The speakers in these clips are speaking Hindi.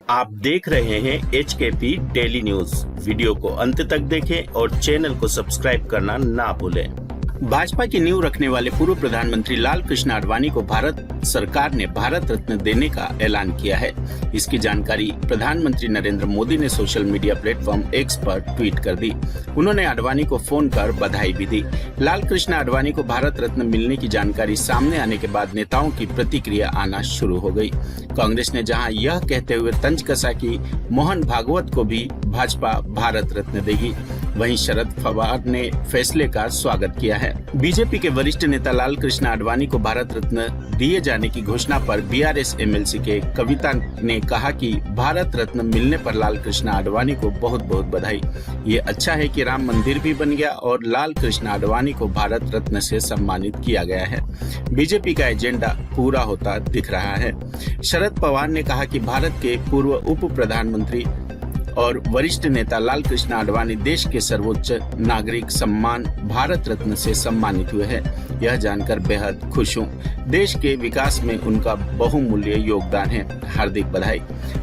आप देख रहे हैं HKP डेली न्यूज। वीडियो को अंत तक देखें और चैनल को सब्सक्राइब करना ना भूलें। भाजपा की नींव रखने वाले पूर्व प्रधानमंत्री लाल कृष्ण आडवाणी को भारत सरकार ने भारत रत्न देने का ऐलान किया है। इसकी जानकारी प्रधानमंत्री नरेंद्र मोदी ने सोशल मीडिया प्लेटफॉर्म X पर ट्वीट कर दी। उन्होंने आडवाणी को फोन कर बधाई भी दी। लाल कृष्ण आडवाणी को भारत रत्न मिलने की जानकारी सामने आने के बाद नेताओं की प्रतिक्रिया आना शुरू हो गई। कांग्रेस ने जहां यह कहते हुए तंज कसा कि मोहन भागवत को भी भाजपा भारत रत्न देगी, वहीं शरद पवार ने फैसले का स्वागत किया है। बीजेपी के वरिष्ठ नेता लाल कृष्ण आडवाणी को भारत रत्न दिए जाने की घोषणा पर BRS MLC के कविता ने कहा कि भारत रत्न मिलने पर लाल कृष्ण आडवाणी को बहुत बहुत बधाई। ये अच्छा है कि राम मंदिर भी बन गया और लाल कृष्ण आडवाणी को भारत रत्न से सम्मानित किया गया है। बीजेपी का एजेंडा पूरा होता दिख रहा है। शरद पवार ने कहा कि भारत के पूर्व उप प्रधानमंत्री और वरिष्ठ नेता लाल कृष्ण आडवाणी देश के सर्वोच्च नागरिक सम्मान भारत रत्न से सम्मानित हुए हैं। यह जानकर बेहद खुश हूं। देश के विकास में उनका बहुमूल्य योगदान है। हार्दिक बधाई।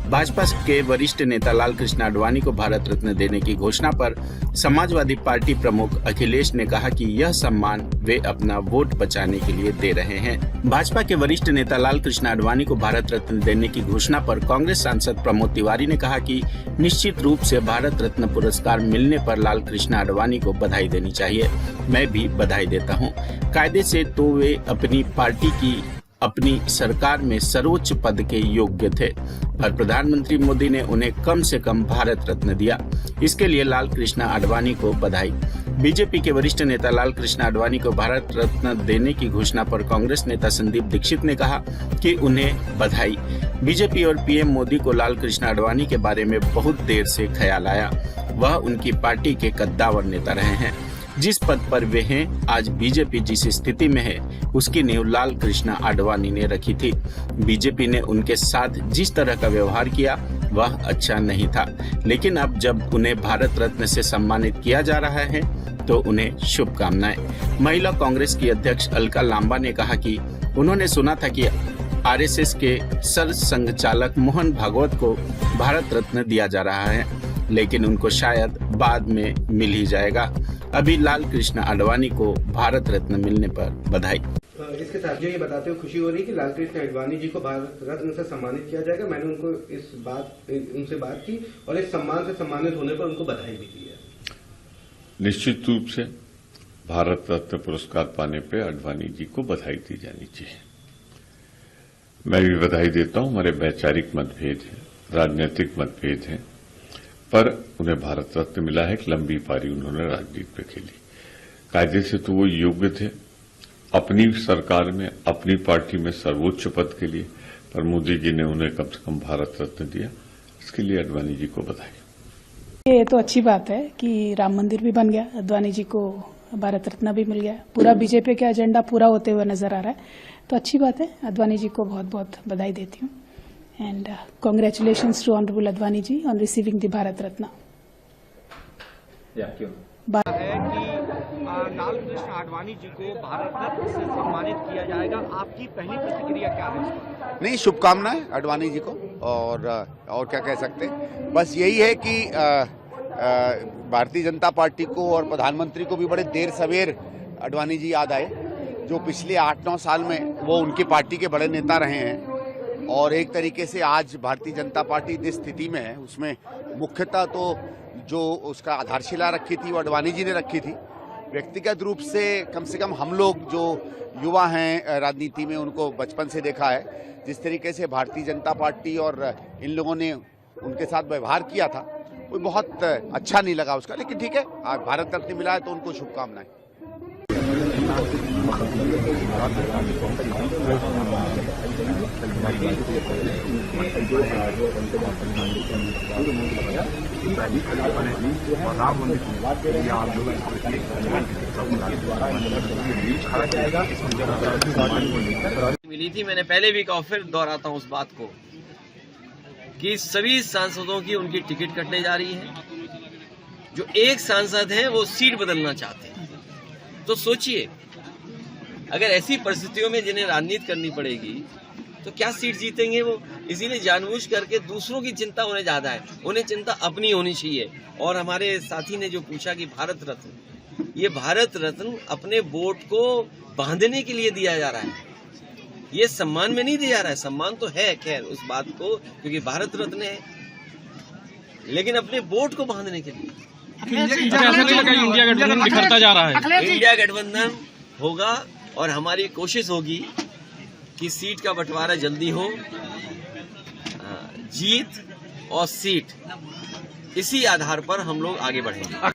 भाजपा के वरिष्ठ नेता लाल कृष्ण आडवाणी को भारत रत्न देने की घोषणा पर समाजवादी पार्टी प्रमुख अखिलेश ने कहा कि यह सम्मान वे अपना वोट बचाने के लिए दे रहे हैं। भाजपा के वरिष्ठ नेता लाल कृष्ण आडवाणी को भारत रत्न देने की घोषणा पर कांग्रेस सांसद प्रमोद तिवारी ने कहा कि निश्चित रूप से भारत रत्न पुरस्कार मिलने पर लाल कृष्ण आडवाणी को बधाई देनी चाहिए। मैं भी बधाई देता हूं। कायदे से तो वे अपनी पार्टी की अपनी सरकार में सर्वोच्च पद के योग्य थे, पर प्रधानमंत्री मोदी ने उन्हें कम से कम भारत रत्न दिया। इसके लिए लाल कृष्ण आडवाणी को बधाई। बीजेपी के वरिष्ठ नेता लाल कृष्ण आडवाणी को भारत रत्न देने की घोषणा पर कांग्रेस नेता संदीप दीक्षित ने कहा कि उन्हें बधाई। बीजेपी और PM मोदी को लाल कृष्ण आडवाणी के बारे में बहुत देर से ख्याल आया। वह उनकी पार्टी के कद्दावर नेता रहे हैं। जिस पद पर वे हैं, आज बीजेपी जिस स्थिति में है उसकी नींव लाल कृष्ण आडवाणी ने रखी थी। बीजेपी ने उनके साथ जिस तरह का व्यवहार किया वह अच्छा नहीं था, लेकिन अब जब उन्हें भारत रत्न से सम्मानित किया जा रहा है तो उन्हें शुभकामनाएं। महिला कांग्रेस की अध्यक्ष अलका लांबा ने कहा कि उन्होंने सुना था कि RSS के सर संघचालक मोहन भागवत को भारत रत्न दिया जा रहा है, लेकिन उनको शायद बाद में मिल ही जाएगा। अभी लाल कृष्ण आडवाणी को भारत रत्न मिलने पर बधाई। इसके साथ ये बताते हुए खुशी हो रही है कि लाल कृष्ण आडवाणी जी को भारत रत्न से सम्मानित किया जाएगा। मैंने उनसे बात की और इस सम्मान से सम्मानित होने पर उनको बधाई भी दी है। निश्चित रूप से भारत रत्न पुरस्कार पाने पे आडवाणी जी को बधाई दी जानी चाहिए। मैं भी बधाई देता हूं। हमारे वैचारिक मतभेद हैं, राजनीतिक मतभेद हैं, पर उन्हें भारत रत्न मिला है। एक लंबी पारी उन्होंने राजनीति पे खेली। कायदे से तो वो योग्य थे अपनी सरकार में, अपनी पार्टी में सर्वोच्च पद के लिए, पर मोदी जी ने उन्हें कम से कम भारत रत्न दिया। इसके लिए आडवाणी जी को बधाई। ये तो अच्छी बात है कि राम मंदिर भी बन गया, आडवाणी जी को भारत रत्न भी मिल गया। पूरा बीजेपी का एजेंडा पूरा होते हुए नजर आ रहा है, तो अच्छी बात है। आडवाणी जी को बहुत बहुत बधाई देती हूँ। And congratulations to Honorable Advani ji on receiving the Bharat Ratna. है कि लाल कृष्ण आडवाणी जी को भारत रत्न से सम्मानित किया जाएगा। आपकी पहली प्रतिक्रिया क्या है? नहीं, शुभकामनाएं आडवाणी जी को। और क्या कह सकते हैं, बस यही है कि भारतीय जनता पार्टी को और प्रधानमंत्री को भी बड़े देर सवेर आडवाणी जी याद आए, जो पिछले 8-9 साल में वो उनकी पार्टी के बड़े नेता रहे हैं। और एक तरीके से आज भारतीय जनता पार्टी जिस स्थिति में है उसमें मुख्यतः तो जो उसका आधारशिला रखी थी वो आडवाणी जी ने रखी थी। व्यक्तिगत रूप से कम हम लोग जो युवा हैं राजनीति में, उनको बचपन से देखा है जिस तरीके से भारतीय जनता पार्टी और इन लोगों ने उनके साथ व्यवहार किया था, वो बहुत अच्छा नहीं लगा उसका। लेकिन ठीक है, आज भारत रत्न मिला है तो उनको शुभकामनाएं। मिली थी, मैंने पहले भी कहा, फिर दोहराता हूं उस बात को कि सभी सांसदों की उनकी टिकट कटने जा रही है। जो एक सांसद है वो सीट बदलना चाहते हैं। तो सोचिए, अगर ऐसी परिस्थितियों में जिन्हें राजनीति करनी पड़ेगी तो क्या सीट जीतेंगे वो? इसीलिए जानबूझ करके दूसरों की चिंता उन्हें ज्यादा है, उन्हें चिंता अपनी होनी चाहिए। और हमारे साथी ने जो पूछा कि भारत रत्न, ये भारत रत्न अपने वोट को बांधने के लिए दिया जा रहा है, ये सम्मान में नहीं दिया जा रहा है। सम्मान तो है खैर उस बात को, क्योंकि भारत रत्न है, लेकिन अपने वोट को बांधने के लिए। इंडिया गठबंधन बिखरता जा रहा है। इंडिया गठबंधन होगा और हमारी कोशिश होगी कि सीट का बंटवारा जल्दी हो, जीत और सीट, इसी आधार पर हम लोग आगे बढ़ेंगे।